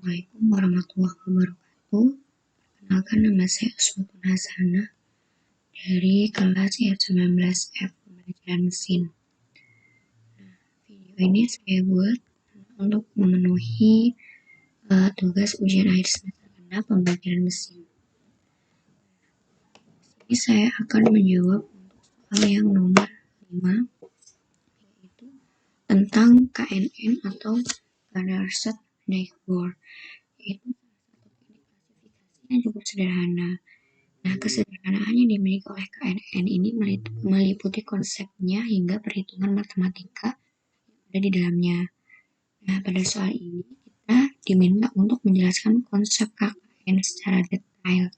Assalamualaikum warahmatullahi wabarakatuh. Perkenalkan, nama saya Uswatun Hasanah dari kelas IF19F Pembelajaran Mesin. Video ini saya buat untuk memenuhi tugas ujian akhir semester genap pembelajaran mesin. Jadi saya akan menjawab untuk soal yang nomor 5, yaitu tentang KNN atau Canarset Neighbor. Itu yang cukup sederhana. Nah, kesederhanaan yang dimiliki oleh KNN ini meliputi konsepnya hingga perhitungan matematika yang ada di dalamnya. Nah, pada soal ini kita diminta untuk menjelaskan konsep KKN secara detail.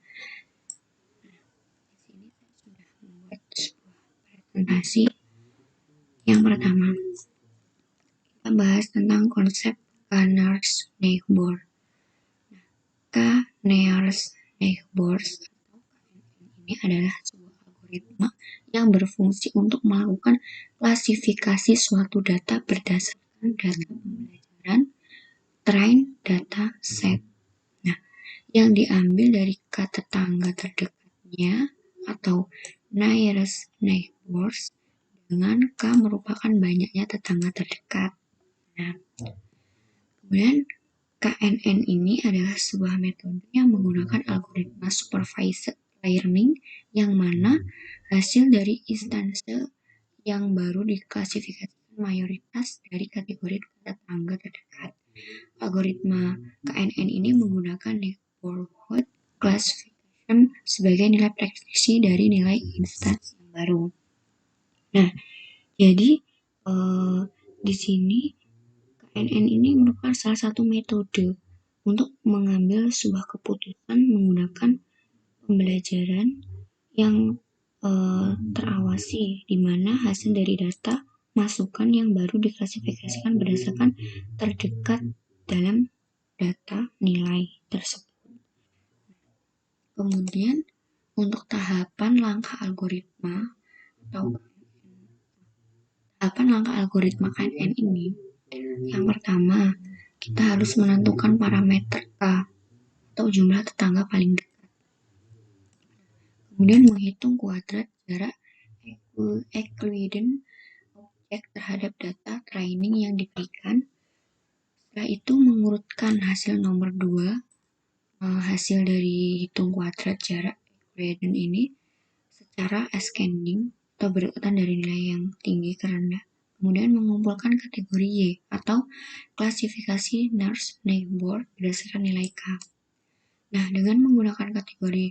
Nah, di sini saya sudah membuat sebuah presentasi. Yang pertama, kita bahas tentang konsep Canarset Neighbor. Nah, Canarset Neighbor ini adalah sebuah algoritma yang berfungsi untuk melakukan klasifikasi suatu data berdasarkan data pembelajaran train data set. Nah, yang diambil dari tetangga terdekatnya atau nearest neighbors dengan K merupakan banyaknya tetangga terdekat. Nah, kemudian KNN ini adalah sebuah metode yang menggunakan algoritma supervised learning yang mana hasil dari instansi yang baru diklasifikasikan mayoritas dari kategori tetangga terdekat. Algoritma KNN ini menggunakan neighborhood classification sebagai nilai prediksi dari nilai instansi yang baru. Nah, jadi di sini KNN ini merupakan salah satu metode untuk mengambil sebuah keputusan menggunakan pembelajaran yang terawasi, di mana hasil dari data masukan yang baru diklasifikasikan berdasarkan terdekat dalam data nilai tersebut. Kemudian untuk tahapan langkah algoritma KNN ini, yang pertama kita harus menentukan parameter K atau jumlah tetangga paling dekat. Kemudian menghitung kuadrat jarak Euclidean objek terhadap data training yang diberikan. Setelah itu mengurutkan hasil nomor 2, hasil dari hitung kuadrat jarak Euclidean ini secara ascending atau berurutan dari nilai yang tinggi ke rendah. Kemudian mengumpulkan kategori Y atau klasifikasi nearest neighbor berdasarkan nilai K. Nah, dengan menggunakan kategori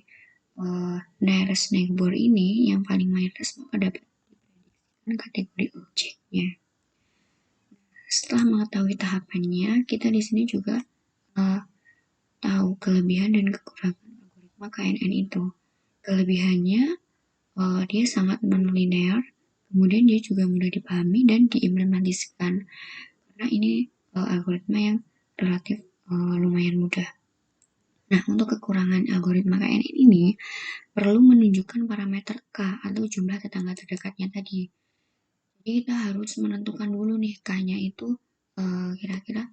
nearest neighbor ini yang paling mayoritas, maka dapat diprediksikan kategori objeknya. Setelah mengetahui tahapannya, kita di sini juga tahu kelebihan dan kekurangan algoritma KNN itu. Kelebihannya dia sangat non-linear, kemudian dia juga mudah dipahami dan diimplementasikan karena ini algoritma yang relatif lumayan mudah. Nah, untuk kekurangan algoritma KNN ini perlu menunjukkan parameter K atau jumlah tetangga terdekatnya tadi. Jadi kita harus menentukan dulu nih K-nya itu kira-kira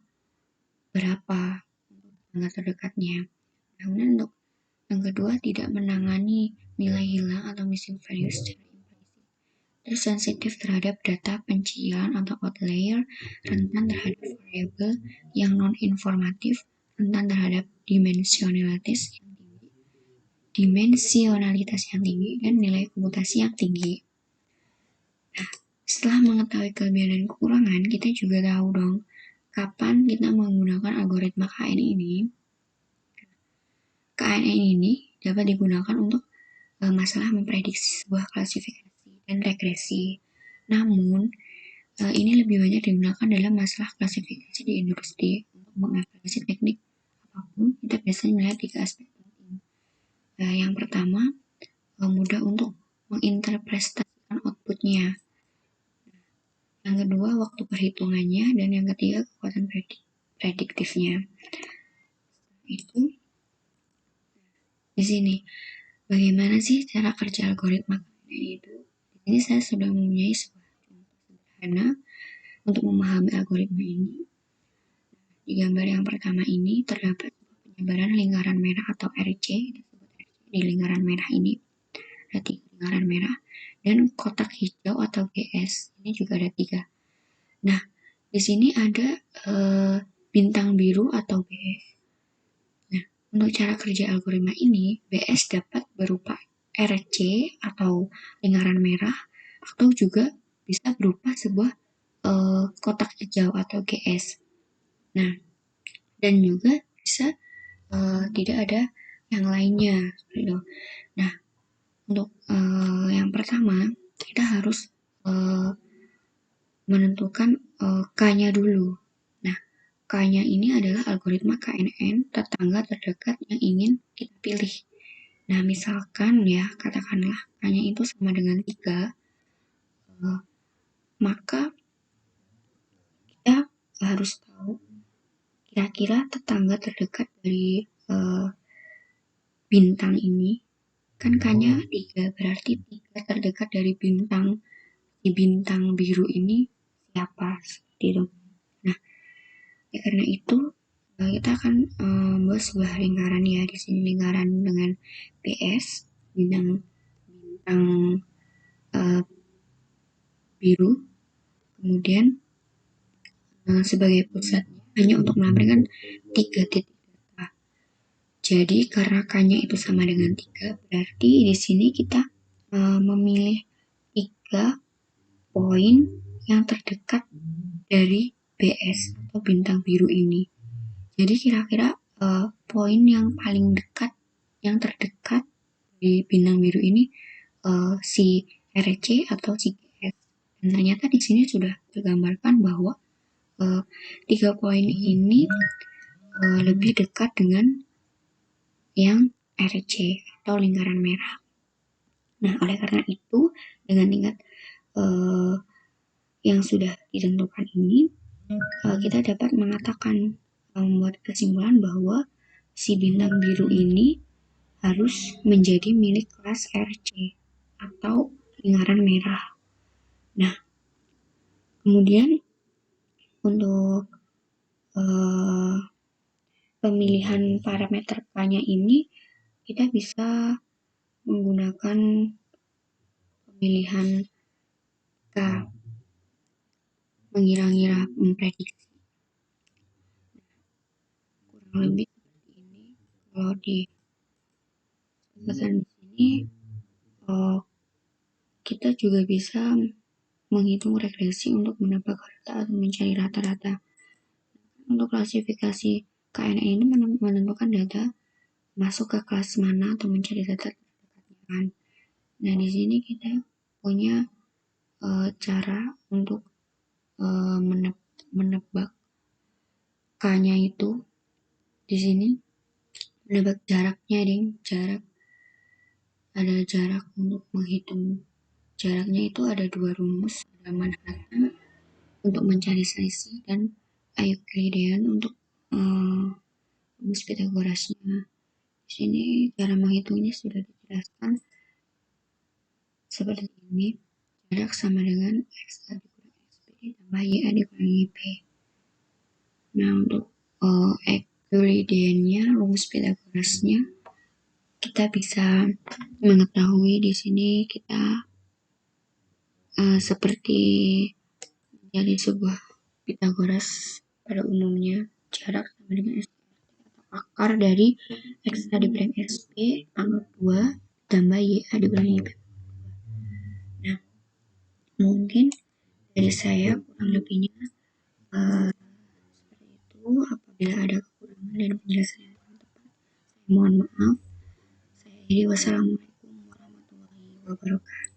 berapa untuk tetangga terdekatnya. Kemudian untuk yang kedua, tidak menangani nilai hilang atau missing value secara implisit. Terus sensitif terhadap data pencilan atau outlier, rentan terhadap variabel yang non-informatif, rentan terhadap dimensionalitas yang tinggi, dan nilai komputasi yang tinggi. Nah, setelah mengetahui kelebihan dan kekurangan, kita juga tahu dong kapan kita menggunakan algoritma KNN ini. KNN ini dapat digunakan untuk masalah memprediksi sebuah klasifikasi dan regresi. Namun, ini lebih banyak digunakan dalam masalah klasifikasi di industri. Untuk mengevaluasi teknik apapun, kita biasanya melihat 3 aspek penting. Yang pertama, mudah untuk menginterpretasikan outputnya. Yang kedua, waktu perhitungannya. Dan yang ketiga, kekuatan prediktifnya. Itu di sini. Bagaimana sih cara kerja algoritma KNN itu? Di sini saya sudah mempunyai sebuah contoh sederhana untuk memahami algoritma ini. Di gambar yang pertama ini terdapat penyebaran lingkaran merah atau RC, di lingkaran merah ini ada 3 lingkaran merah, dan kotak hijau atau GS ini juga ada 3. Nah, di sini ada bintang biru atau BS. Nah, untuk cara kerja algoritma ini, BS dapat berupa RC atau lingkaran merah, atau juga bisa berupa sebuah kotak hijau atau GS. Nah, dan juga bisa tidak ada yang lainnya. Nah, untuk yang pertama, kita harus menentukan K-nya dulu. Nah, K-nya ini adalah algoritma KNN, tetangga terdekat yang ingin kita pilih. Nah, misalkan ya, katakanlah K-nya itu sama dengan 3, maka kita harus tahu kira-kira tetangga terdekat dari bintang ini, kan K-nya 3, berarti 3 terdekat dari bintang di bintang biru ini siapa, seperti itu. Nah, ya karena itu kita akan membuat sebuah lingkaran ya, di sini lingkaran dengan PS bintang biru, kemudian sebagai pusatnya hanya untuk melambangkan 3 titik data. Jadi karena K-nya itu sama dengan 3, berarti di sini kita memilih 3 poin yang terdekat dari BS atau bintang biru ini. Jadi kira-kira poin yang paling dekat, yang terdekat di bintang biru ini si RC atau si GS. Dan ternyata di sini sudah tergambarkan bahwa 3 poin ini lebih dekat dengan yang RC atau lingkaran merah. Nah, oleh karena itu, dengan tingkat yang sudah ditentukan ini, kita dapat mengatakan, membuat kesimpulan bahwa si bintang biru ini harus menjadi milik kelas RC atau lingkaran merah. Nah, kemudian untuk pemilihan parameter K-nya ini, kita bisa menggunakan pemilihan K, mengira-ngira, memprediksi. Kurang lebih seperti ini. Kalau di pesan di sini, kita juga bisa menghitung regresi untuk menebak harta atau mencari rata-rata. Untuk klasifikasi KNN ini menentukan data masuk ke kelas mana atau mencari data terdekatnya kan. Nah, di sini kita punya cara untuk menebak K-nya itu. Di sini menebak jaraknya, jarak, ada jarak untuk menghitung jaraknya itu ada 2 rumus, ada Manhattan untuk mencari selisih dan Euclidean untuk rumus Pythagorasnya. Di sini cara menghitungnya sudah dijelaskan seperti ini. Jarak sama dengan X dikurang XP ditambah YA dikurangi P. Nah, untuk Euclideannya, rumus Pythagorasnya, kita bisa mengetahui di sini kita seperti menjadi sebuah Pythagoras pada umumnya, jarak sama dengan S atau akar dari X dikurangi XP pangkat 2 tambah YA dikurangi P. Nah, mungkin dari saya kurang lebihnya seperti itu. Apabila ada kekurangan dan penjelasan yang kurang tepat, saya mohon maaf. Saya akhiri. Wassalamualaikum warahmatullahi wabarakatuh.